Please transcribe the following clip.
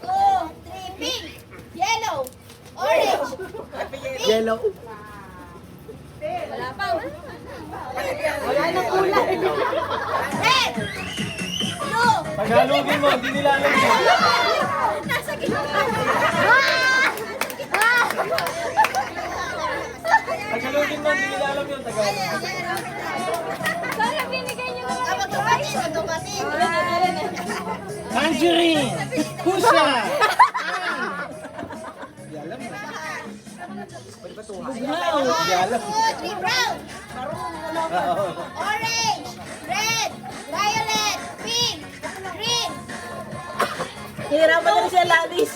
2, 3, pink. Yellow. Orange. Yellow. Wala pa. Wala nang kulay. Red. Blue. Tagalogin mo, hindi nila alam yun. Nasa gitna. Tagalogin mo, hindi nila alam yun. Tagalogin. Sana binigay niyo naman. Automatic. Tangerine! Pusha! Bugnaw! Yalam. 2, 3, brown. Orange. Red. Violet. Pink. Green. Hirapan na siya labis.